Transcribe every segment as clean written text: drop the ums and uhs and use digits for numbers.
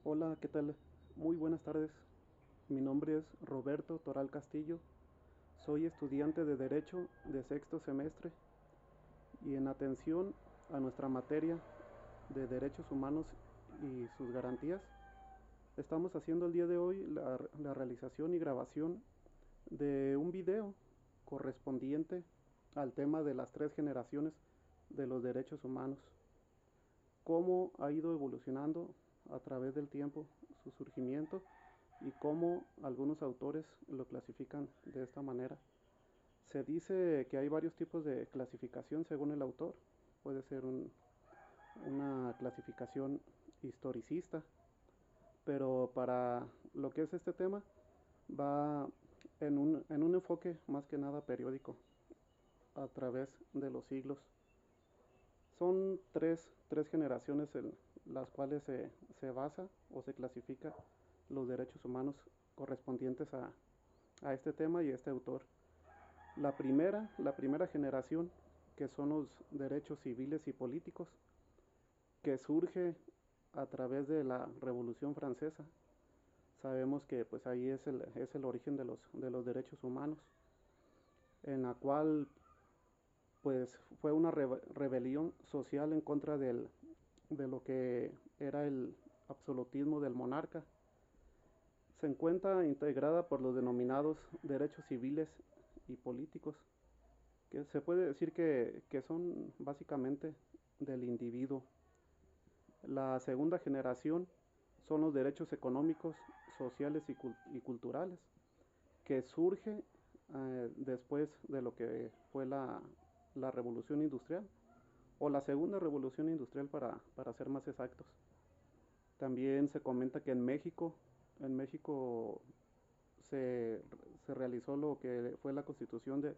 Hola, ¿qué tal? Muy buenas tardes. Mi nombre es Roberto Toral Castillo. Soy estudiante de Derecho de sexto semestre y en atención a nuestra materia de Derechos Humanos y sus garantías, estamos haciendo el día de hoy la realización y grabación de un video correspondiente al tema de las tres generaciones de los derechos humanos, cómo ha ido evolucionando a través del tiempo su surgimiento y cómo algunos autores lo clasifican de esta manera. Se dice que hay varios tipos de clasificación según el autor. Puede ser una clasificación historicista, pero para lo que es este tema va en un enfoque más que nada periódico a través de los siglos. Son tres generaciones en las cuales se basa o se clasifica los derechos humanos correspondientes a este tema y a este autor. La primera generación, que son los derechos civiles y políticos, que surge a través de la Revolución Francesa. Sabemos que pues ahí es el origen de los derechos humanos, en la cual pues fue una rebelión social en contra de lo que era el absolutismo del monarca. Se encuentra integrada por los denominados derechos civiles y políticos, que se puede decir que son básicamente del individuo. La segunda generación son los derechos económicos, sociales y culturales, que surge después de lo que fue la revolución industrial, o la segunda revolución industrial para ser más exactos. También se comenta que en México se, se realizó lo que fue la constitución de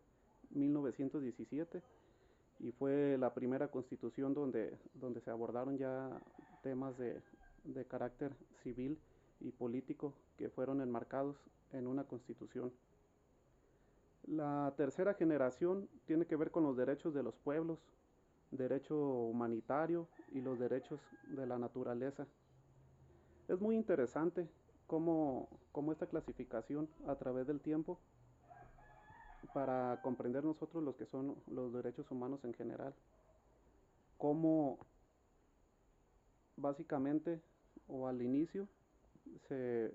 1917 y fue la primera constitución donde se abordaron ya temas de carácter civil y político que fueron enmarcados en una constitución. La tercera generación tiene que ver con los derechos de los pueblos, derecho humanitario y los derechos de la naturaleza. Es muy interesante cómo esta clasificación a través del tiempo para comprender nosotros los que son los derechos humanos en general, cómo básicamente o al inicio se,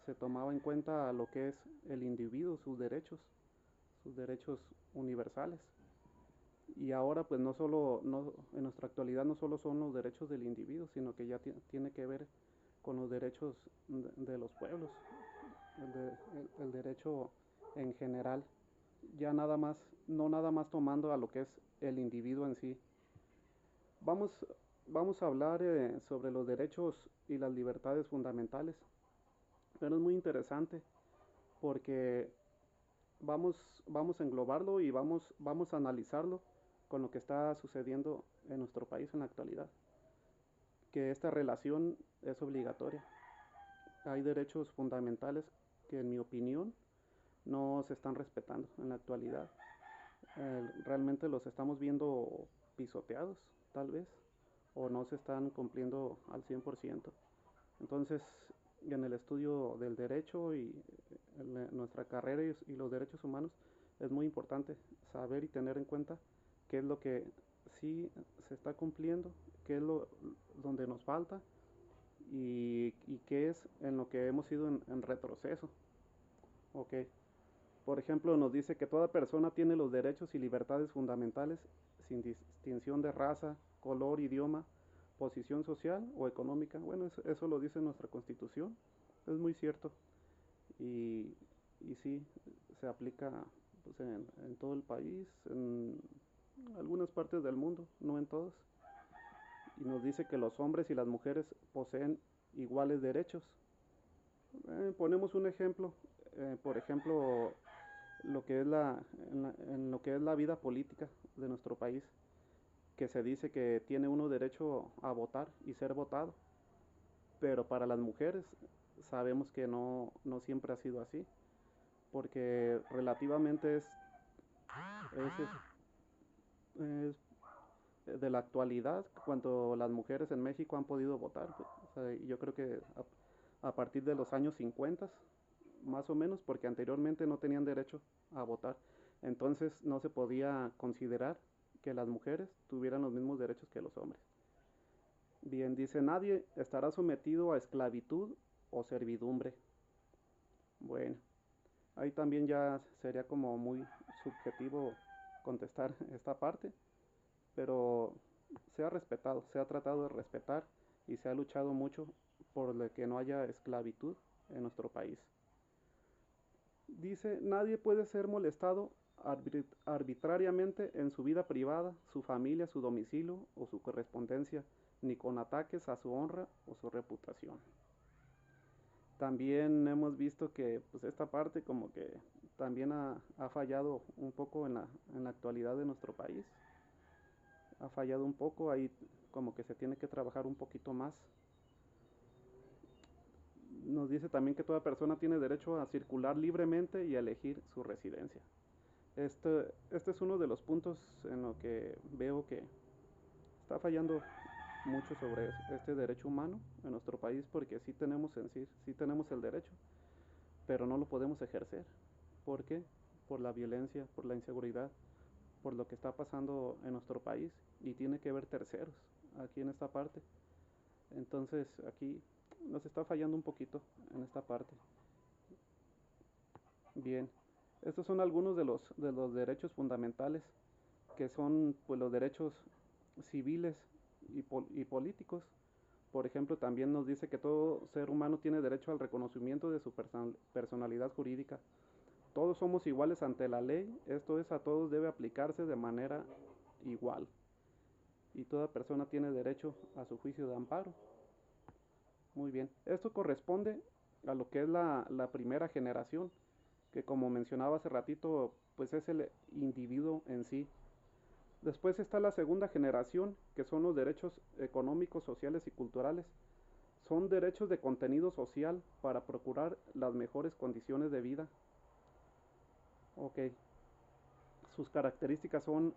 se tomaba en cuenta lo que es el individuo, sus derechos universales. Y ahora pues no solo, no, en nuestra actualidad no solo son los derechos del individuo, sino que ya tiene que ver con los derechos de los pueblos, el derecho en general, ya nada más, no nada más tomando a lo que es el individuo en sí. Vamos, vamos a hablar sobre los derechos y las libertades fundamentales, pero es muy interesante porque vamos a englobarlo y vamos a analizarlo con lo que está sucediendo en nuestro país en la actualidad, que esta relación es obligatoria. Hay derechos fundamentales que en mi opinión no se están respetando en la actualidad. Realmente los estamos viendo pisoteados, tal vez, o no se están cumpliendo al 100%. Entonces, en el estudio del derecho y en nuestra carrera y los derechos humanos, es muy importante saber y tener en cuenta qué es lo que sí se está cumpliendo, qué es lo donde nos falta y qué es en lo que hemos ido en retroceso. Ok. Por ejemplo, nos dice que toda persona tiene los derechos y libertades fundamentales sin distinción de raza, color, idioma, posición social o económica. Bueno, eso lo dice nuestra constitución, es muy cierto. Y, y sí, se aplica pues, en todo el país, en algunas partes del mundo, no en todas. Y nos dice que los hombres y las mujeres poseen iguales derechos. Ponemos un ejemplo, por ejemplo, en lo que es la vida política de nuestro país, que se dice que tiene uno derecho a votar y ser votado, pero para las mujeres sabemos que no siempre ha sido así, porque relativamente es, es de la actualidad, cuando las mujeres en México han podido votar. O sea, yo creo que a partir de los años 50, más o menos, porque anteriormente no tenían derecho a votar. Entonces no se podía considerar que las mujeres tuvieran los mismos derechos que los hombres. Bien, dice, nadie estará sometido a esclavitud o servidumbre. Bueno, ahí también ya sería como muy subjetivo contestar esta parte, pero se ha respetado, se ha tratado de respetar y se ha luchado mucho por que no haya esclavitud en nuestro país. Dice, nadie puede ser molestado arbitrariamente en su vida privada, su familia, su domicilio o su correspondencia, ni con ataques a su honra o su reputación. También hemos visto que pues esta parte como que también ha fallado un poco en la actualidad de nuestro país. Ha fallado un poco, ahí como que se tiene que trabajar un poquito más. Nos dice también que toda persona tiene derecho a circular libremente y a elegir su residencia. Este es uno de los puntos en lo que veo que está fallando mucho sobre este derecho humano en nuestro país, porque sí tenemos el derecho, pero no lo podemos ejercer. ¿Por qué? Por la violencia, por la inseguridad, por lo que está pasando en nuestro país, y tiene que ver terceros aquí en esta parte. Entonces aquí nos está fallando un poquito en esta parte. Bien, estos son algunos de los derechos fundamentales, que son pues los derechos civiles y políticos. Por ejemplo, también nos dice que todo ser humano tiene derecho al reconocimiento de su personalidad jurídica. Todos somos iguales ante la ley, esto es, a todos debe aplicarse de manera igual. Y toda persona tiene derecho a su juicio de amparo. Muy bien, esto corresponde a lo que es la primera generación, que como mencionaba hace ratito, pues es el individuo en sí. Después está la segunda generación, que son los derechos económicos, sociales y culturales. Son derechos de contenido social para procurar las mejores condiciones de vida. Ok, sus características son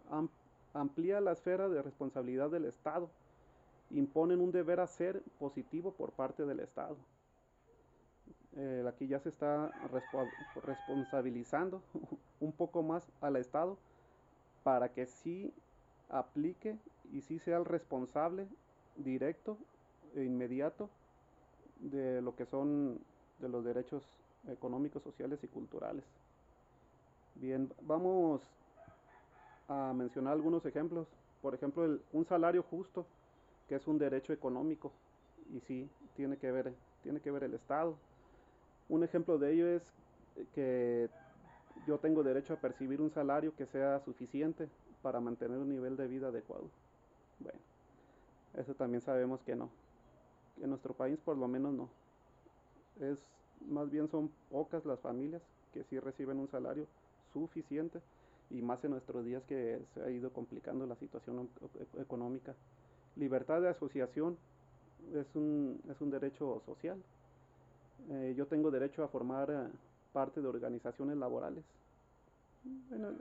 amplía la esfera de responsabilidad del Estado, imponen un deber hacer positivo por parte del Estado. Aquí ya se está responsabilizando un poco más al Estado para que sí aplique y sí sea el responsable directo e inmediato de lo que son de los derechos económicos, sociales y culturales. Bien, vamos a mencionar algunos ejemplos. Por ejemplo, un salario justo, que es un derecho económico, y sí, tiene que ver el Estado. Un ejemplo de ello es que yo tengo derecho a percibir un salario que sea suficiente para mantener un nivel de vida adecuado. Bueno, eso también sabemos que no. En nuestro país por lo menos no. Es más bien son pocas las familias que sí reciben un salario suficiente, y más en nuestros días que se ha ido complicando la situación económica. Libertad de asociación es un derecho social. Yo tengo derecho a formar parte de organizaciones laborales. Bueno,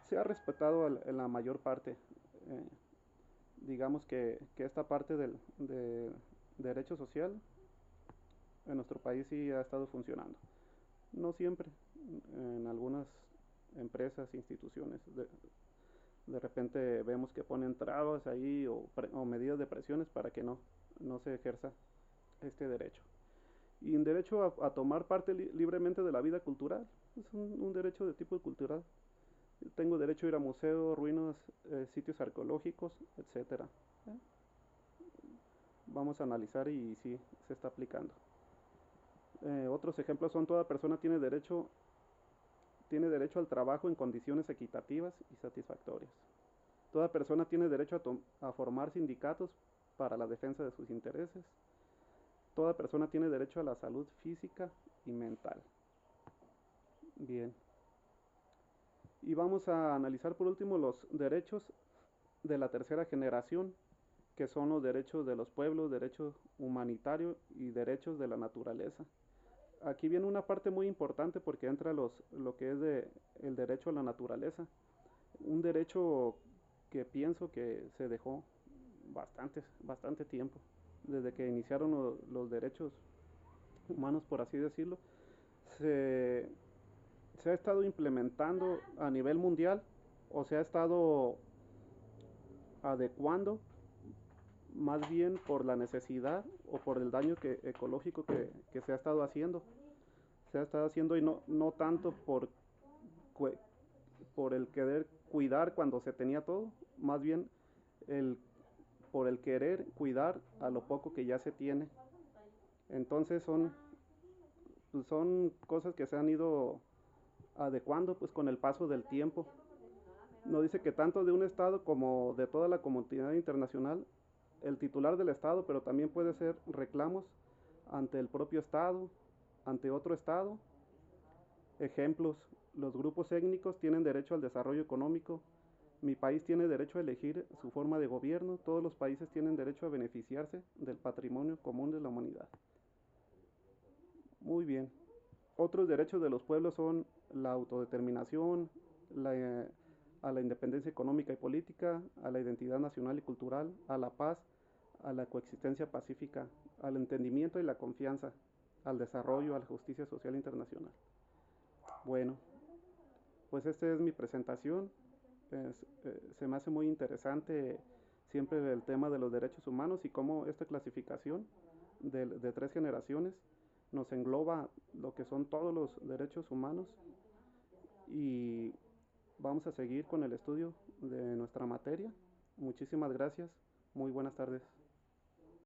se ha respetado en la mayor parte. Digamos que esta parte de derecho social en nuestro país sí ha estado funcionando. No siempre, en algunas empresas, instituciones, de repente vemos que ponen trabas ahí o medidas de presiones para que no se ejerza este derecho. Y en derecho a tomar parte libremente de la vida cultural, es un derecho de tipo cultural. Tengo derecho a ir a museos, ruinas, sitios arqueológicos, etcétera. ¿Eh? Vamos a analizar y si se está aplicando. Otros ejemplos son: toda persona tiene derecho al trabajo en condiciones equitativas y satisfactorias. Toda persona tiene derecho a formar sindicatos para la defensa de sus intereses. Toda persona tiene derecho a la salud física y mental. Bien. Y vamos a analizar por último los derechos de la tercera generación, que son los derechos de los pueblos, derecho humanitario y derechos de la naturaleza. Aquí viene una parte muy importante, porque entra lo que es el derecho a la naturaleza, un derecho que pienso que se dejó bastante tiempo, desde que iniciaron los derechos humanos, por así decirlo, se, se ha estado implementando a nivel mundial o se ha estado adecuando más bien por la necesidad o por el daño ecológico que se ha estado haciendo. Se ha estado haciendo y no tanto por el querer cuidar cuando se tenía todo, más bien el, por el querer cuidar a lo poco que ya se tiene. Entonces son cosas que se han ido adecuando pues con el paso del tiempo. No dice que tanto de un estado como de toda la comunidad internacional, el titular del estado, pero también puede ser reclamos ante el propio estado, ante otro estado. Ejemplos, los grupos étnicos tienen derecho al desarrollo económico, mi país tiene derecho a elegir su forma de gobierno, todos los países tienen derecho a beneficiarse del patrimonio común de la humanidad. Muy bien. Otros derechos de los pueblos son la autodeterminación, la, a la independencia económica y política, a la identidad nacional y cultural, a la paz, a la coexistencia pacífica, al entendimiento y la confianza, al desarrollo, a la justicia social internacional. Bueno, pues esta es mi presentación. Se me hace muy interesante siempre el tema de los derechos humanos y cómo esta clasificación de 3 generaciones nos engloba lo que son todos los derechos humanos y vamos a seguir con el estudio de nuestra materia. Muchísimas gracias. Muy buenas tardes.